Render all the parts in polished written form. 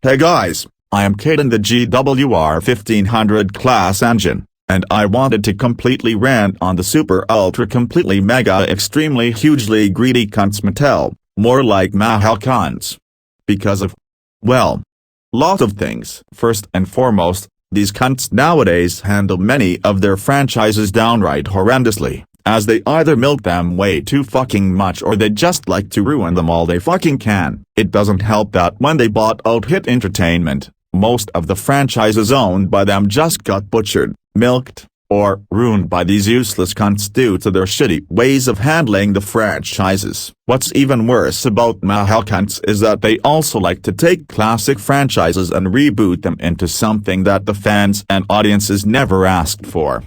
Hey guys, I am Kate in the GWR 1500 class engine, and I wanted to completely rant on the super ultra completely mega extremely hugely greedy cunts Mattel, more like Mahal cunts. Because of, well, lot of things. First and foremost, these cunts nowadays handle many of their franchises downright horrendously, as they either milk them way too fucking much or they just like to ruin them all they fucking can. It doesn't help that when they bought out Hit Entertainment, most of the franchises owned by them just got butchered, milked, or ruined by these useless cunts due to their shitty ways of handling the franchises. What's even worse about Mahal cunts is that they also like to take classic franchises and reboot them into something that the fans and audiences never asked for.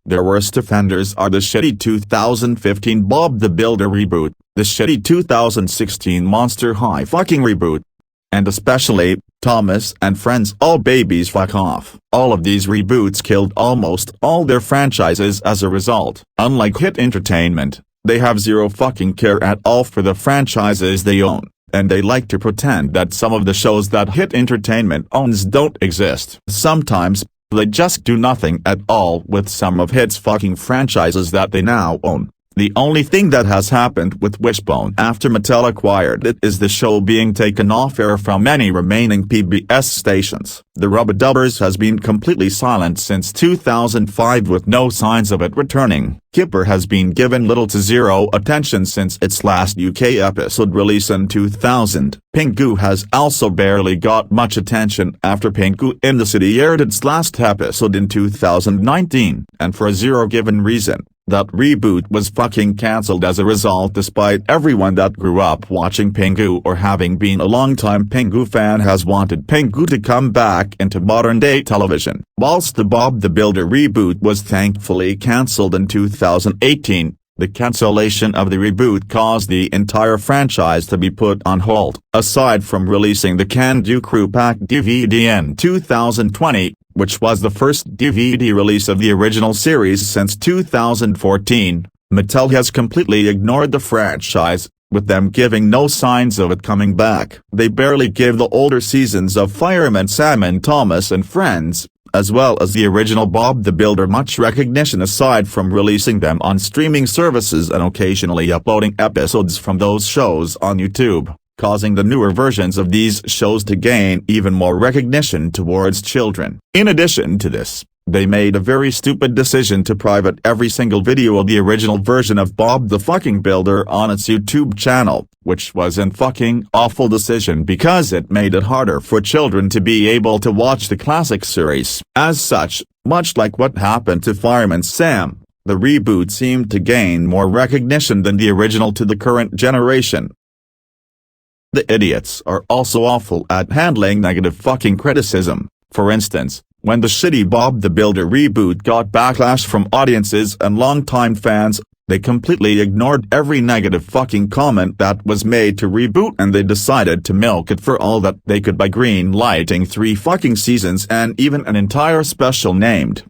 Their worst offenders are the shitty 2015 Bob the Builder reboot, the shitty 2016 Monster High fucking reboot, and especially, Thomas and Friends All Babies Fuck Off. All of these reboots killed almost all their franchises as a result. Unlike Hit Entertainment, they have zero fucking care at all for the franchises they own, and they like to pretend that some of the shows that Hit Entertainment owns don't exist. Sometimes, they just do nothing at all with some of Hit's fucking franchises that they now own. The only thing that has happened with Wishbone after Mattel acquired it is the show being taken off air from any remaining PBS stations. The Rubberdubbers has been completely silent since 2005 with no signs of it returning. Kipper has been given little to zero attention since its last UK episode release in 2000. Pingu has also barely got much attention after Pingu in the City aired its last episode in 2019, and for a zero given reason. That reboot was fucking cancelled as a result despite everyone that grew up watching Pingu or having been a long-time Pingu fan has wanted Pingu to come back into modern-day television. Whilst the Bob the Builder reboot was thankfully cancelled in 2018, the cancellation of the reboot caused the entire franchise to be put on hold. Aside from releasing the Can-Do Crew Pack DVD in 2020, which was the first DVD release of the original series since 2014, Mattel has completely ignored the franchise, with them giving no signs of it coming back. They barely give the older seasons of Fireman Sam and Thomas and Friends, as well as the original Bob the Builder much recognition aside from releasing them on streaming services and occasionally uploading episodes from those shows on YouTube, causing the newer versions of these shows to gain even more recognition towards children. In addition to this, they made a very stupid decision to private every single video of the original version of Bob the fucking Builder on its YouTube channel, which was an fucking awful decision because it made it harder for children to be able to watch the classic series. As such, much like what happened to Fireman Sam, the reboot seemed to gain more recognition than the original to the current generation. The idiots are also awful at handling negative fucking criticism. For instance, when the shitty Bob the Builder reboot got backlash from audiences and longtime fans, they completely ignored every negative fucking comment that was made to reboot and they decided to milk it for all that they could by green-lighting 3 fucking seasons and even an entire special named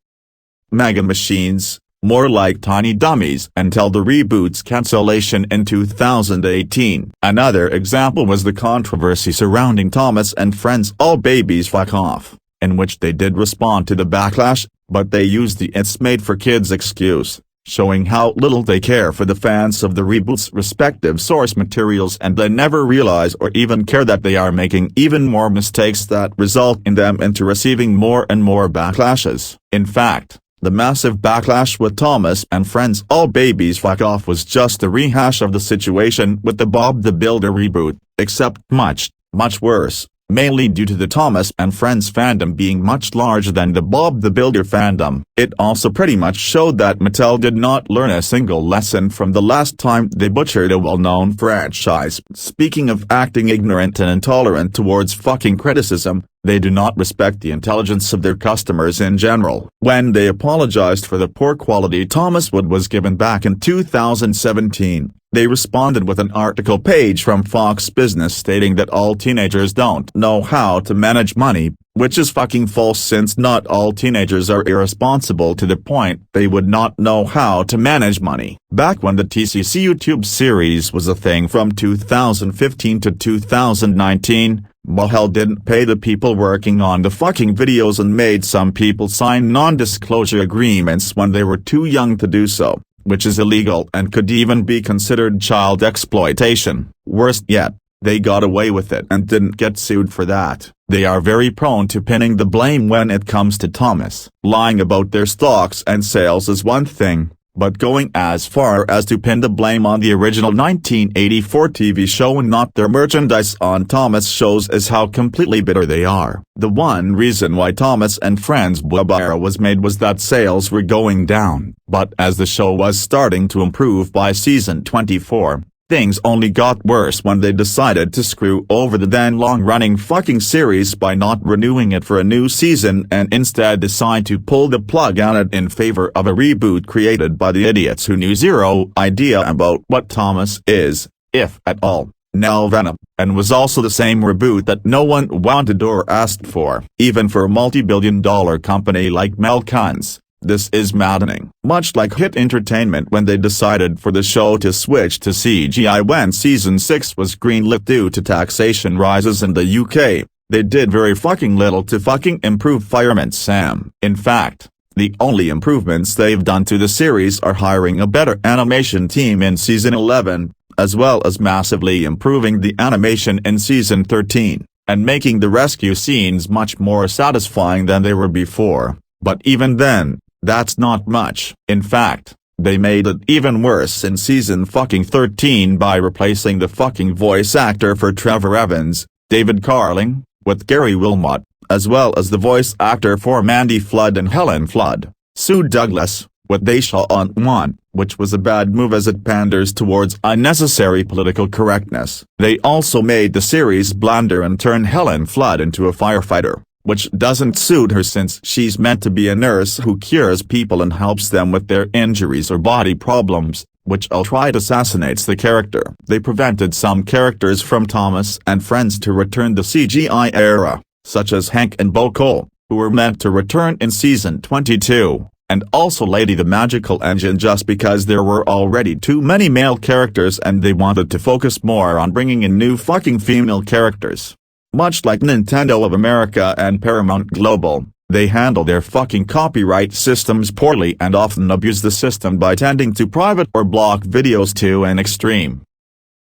Mega Machines, more like Tiny Dummies, until the reboot's cancellation in 2018. Another example was the controversy surrounding Thomas and Friends All Babies Fuck Off, in which they did respond to the backlash, but they used the "it's made for kids" excuse, showing how little they care for the fans of the reboot's respective source materials and they never realize or even care that they are making even more mistakes that result in them into receiving more and more backlashes. In fact, the massive backlash with Thomas and Friends All Babies Fuck Off was just a rehash of the situation with the Bob the Builder reboot, except much, much worse, mainly due to the Thomas and Friends fandom being much larger than the Bob the Builder fandom. It also pretty much showed that Mattel did not learn a single lesson from the last time they butchered a well-known franchise. Speaking of acting ignorant and intolerant towards fucking criticism, they do not respect the intelligence of their customers in general. When they apologized for the poor quality Thomas Wood was given back in 2017, they responded with an article page from Fox Business stating that all teenagers don't know how to manage money, which is fucking false since not all teenagers are irresponsible to the point they would not know how to manage money. Back when the TCC YouTube series was a thing from 2015 to 2019, Mattel didn't pay the people working on the fucking videos and made some people sign non-disclosure agreements when they were too young to do so, which is illegal and could even be considered child exploitation. Worse yet, they got away with it and didn't get sued for that. They are very prone to pinning the blame when it comes to Thomas. Lying about their stocks and sales is one thing, but going as far as to pin the blame on the original 1984 TV show and not their merchandise on Thomas shows is how completely bitter they are. The one reason why Thomas and Friends Blabara was made was that sales were going down, but as the show was starting to improve by season 24, things only got worse when they decided to screw over the then long-running fucking series by not renewing it for a new season and instead decide to pull the plug on it in favor of a reboot created by the idiots who knew zero idea about what Thomas is, if at all, now Venom, and was also the same reboot that no one wanted or asked for, even for a multi-billion-dollar company like Mattel. This is maddening. Much like Hit Entertainment when they decided for the show to switch to CGI when season 6 was greenlit due to taxation rises in the UK, they did very fucking little to fucking improve Fireman Sam. In fact, the only improvements they've done to the series are hiring a better animation team in season 11, as well as massively improving the animation in season 13, and making the rescue scenes much more satisfying than they were before. But even then, that's not much. In fact, they made it even worse in season fucking 13 by replacing the fucking voice actor for Trevor Evans, David Carling, with Gary Wilmot, as well as the voice actor for Mandy Flood and Helen Flood, Sue Douglas, with Daisha Antwan, which was a bad move as it panders towards unnecessary political correctness. They also made the series blander and turn Helen Flood into a firefighter, which doesn't suit her since she's meant to be a nurse who cures people and helps them with their injuries or body problems, which outright assassinates the character. They prevented some characters from Thomas and Friends to return the CGI era, such as Hank and Bo Cole, who were meant to return in season 22, and also Lady the Magical Engine just because there were already too many male characters and they wanted to focus more on bringing in new fucking female characters. Much like Nintendo of America and Paramount Global, they handle their fucking copyright systems poorly and often abuse the system by tending to private or block videos to an extreme.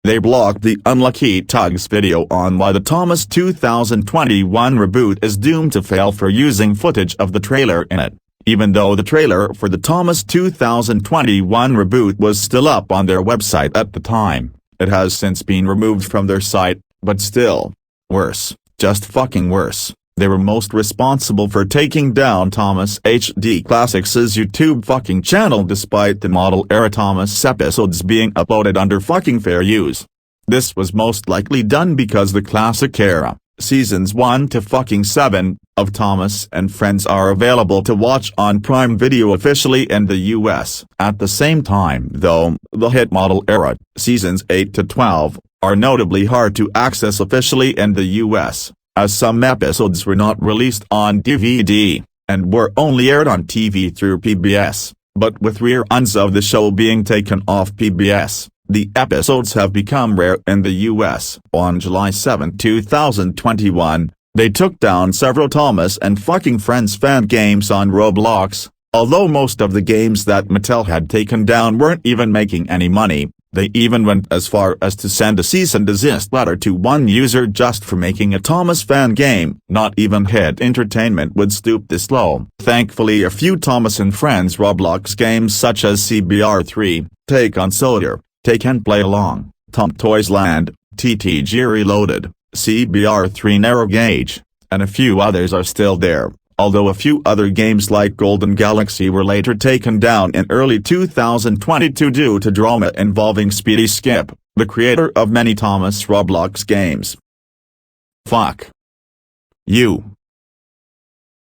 They blocked the Unlucky Tugs video on why the Thomas 2021 reboot is doomed to fail for using footage of the trailer in it, even though the trailer for the Thomas 2021 reboot was still up on their website at the time. It has since been removed from their site, but still. Worse, just fucking worse, they were most responsible for taking down Thomas HD Classics' YouTube fucking channel despite the model era Thomas episodes being uploaded under fucking fair use. This was most likely done because the classic era, seasons 1 to fucking 7, of Thomas and Friends are available to watch on Prime Video officially in the US. At the same time though, the hit model era, seasons 8 to 12, are notably hard to access officially in the US, as some episodes were not released on DVD, and were only aired on TV through PBS, but with reruns of the show being taken off PBS, the episodes have become rare in the US. On July 7, 2021, they took down several Thomas and fucking Friends fan games on Roblox. Although most of the games that Mattel had taken down weren't even making any money, they even went as far as to send a cease and desist letter to one user just for making a Thomas fan game. Not even Hit Entertainment would stoop this low. Thankfully a few Thomas and Friends Roblox games such as CBR3, Take on Soldier, Take and Play Along, Tom Toys Land, TTG Reloaded, CBR3 Narrow Gauge, and a few others are still there. Although a few other games like Golden Galaxy were later taken down in early 2022 due to drama involving Speedy Skip, the creator of many Thomas Roblox games. Fuck you.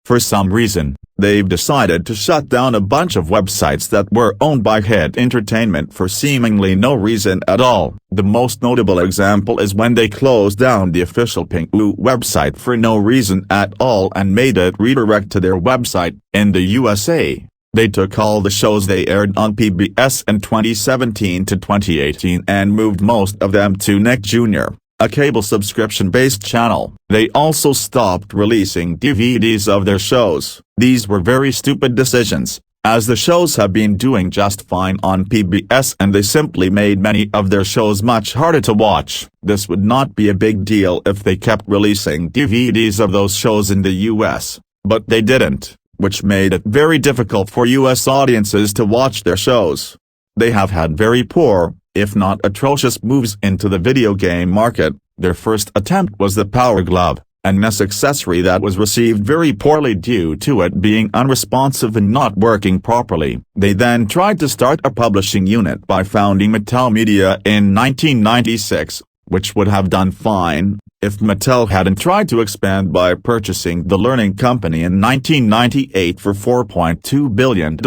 For some reason, they've decided to shut down a bunch of websites that were owned by Hit Entertainment for seemingly no reason at all. The most notable example is when they closed down the official Pink-Woo website for no reason at all and made it redirect to their website. In the USA, they took all the shows they aired on PBS in 2017 to 2018 and moved most of them to Nick Jr., a cable subscription-based channel. They also stopped releasing DVDs of their shows. These were very stupid decisions, as the shows have been doing just fine on PBS and they simply made many of their shows much harder to watch. This would not be a big deal if they kept releasing DVDs of those shows in the US, but they didn't, which made it very difficult for US audiences to watch their shows. They have had very poor, if not atrocious moves into the video game market. Their first attempt was the Power Glove, an NES accessory that was received very poorly due to it being unresponsive and not working properly. They then tried to start a publishing unit by founding Mattel Media in 1996, which would have done fine if Mattel hadn't tried to expand by purchasing the Learning Company in 1998 for $4.2 billion.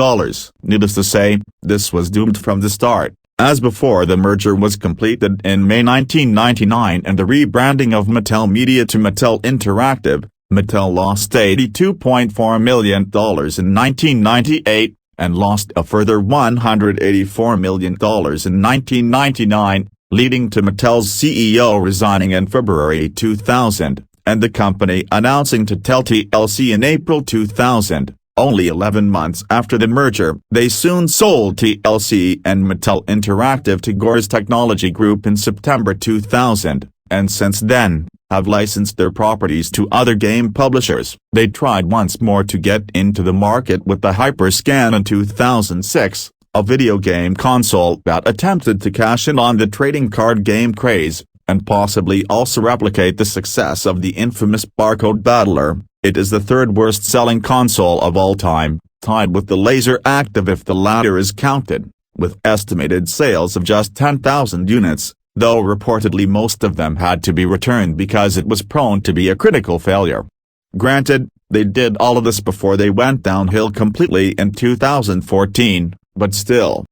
Needless to say, this was doomed from the start, as before the merger was completed in May 1999 and the rebranding of Mattel Media to Mattel Interactive, Mattel lost $82.4 million in 1998, and lost a further $184 million in 1999, leading to Mattel's CEO resigning in February 2000, and the company announcing to sell TLC in April 2000. Only 11 months after the merger, they soon sold TLC and Mattel Interactive to Gores Technology Group in September 2000, and since then, have licensed their properties to other game publishers. They tried once more to get into the market with the HyperScan in 2006, a video game console that attempted to cash in on the trading card game craze, and possibly also replicate the success of the infamous Barcode Battler. It is the third worst-selling console of all time, tied with the Laser Active if the latter is counted, with estimated sales of just 10,000 units, though reportedly most of them had to be returned because it was prone to be a critical failure. Granted, they did all of this before they went downhill completely in 2014, but still.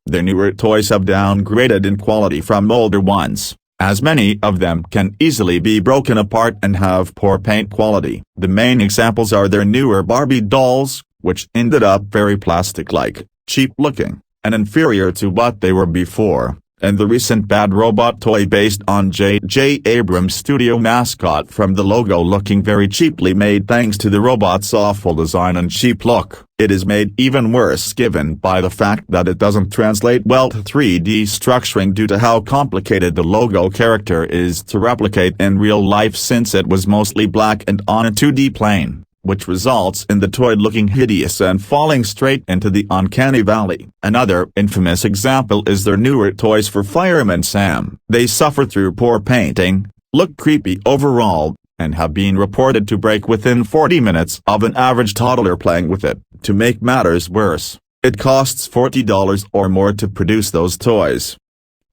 Their newer toys have downgraded in quality from older ones, as many of them can easily be broken apart and have poor paint quality. The main examples are their newer Barbie dolls, which ended up very plastic-like, cheap-looking, and inferior to what they were before, and the recent Bad Robot toy based on J.J. Abrams' studio mascot from the logo looking very cheaply made thanks to the robot's awful design and cheap look. It is made even worse given by the fact that it doesn't translate well to 3D structuring due to how complicated the logo character is to replicate in real life since it was mostly black and on a 2D plane, which results in the toy looking hideous and falling straight into the uncanny valley. Another infamous example is their newer toys for Fireman Sam. They suffer through poor painting, look creepy overall, and have been reported to break within 40 minutes of an average toddler playing with it. To make matters worse, it costs $40 or more to produce those toys.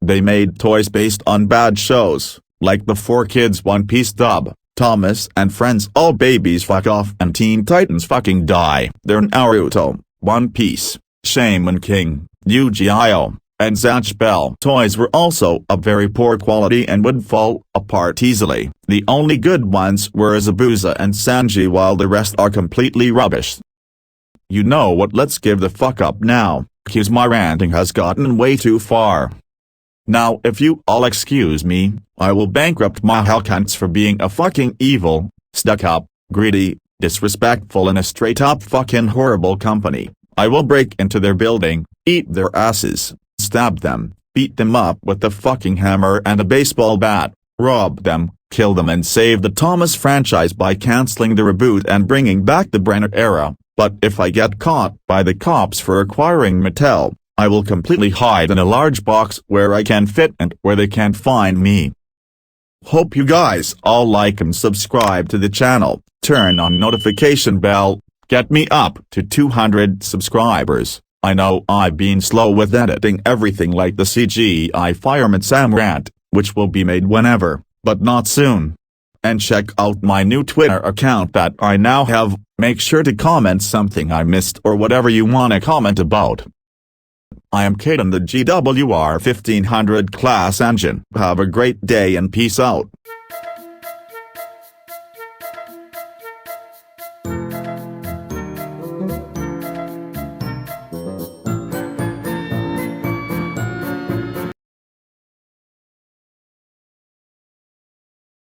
They made toys based on bad shows, like the 4Kids One Piece dub, Thomas and Friends All Babies Fuck Off and Teen Titans Fucking Die. Their Naruto, One Piece, Shaman King, Yu-Gi-Oh! And Zatch Bell toys were also of very poor quality and would fall apart easily. The only good ones were Zabuza and Sanji while the rest are completely rubbish. You know what, let's give the fuck up now, cause my ranting has gotten way too far. Now if you all excuse me, I will bankrupt my Hellcunts for being a fucking evil, stuck-up, greedy, disrespectful and a straight-up fucking horrible company. I will break into their building, eat their asses, stab them, beat them up with a fucking hammer and a baseball bat, rob them, kill them and save the Thomas franchise by cancelling the reboot and bringing back the Brenner era. But if I get caught by the cops for acquiring Mattel, I will completely hide in a large box where I can fit and where they can't find me. Hope you guys all like and subscribe to the channel, turn on notification bell, get me up to 200 subscribers. I know I've been slow with editing everything like the CGI Fireman Sam rant, which will be made whenever, but not soon. And check out my new Twitter account that I now have. Make sure to comment something I missed or whatever you wanna comment about. I am Caden the GWR 1500 class engine. Have a great day and peace out.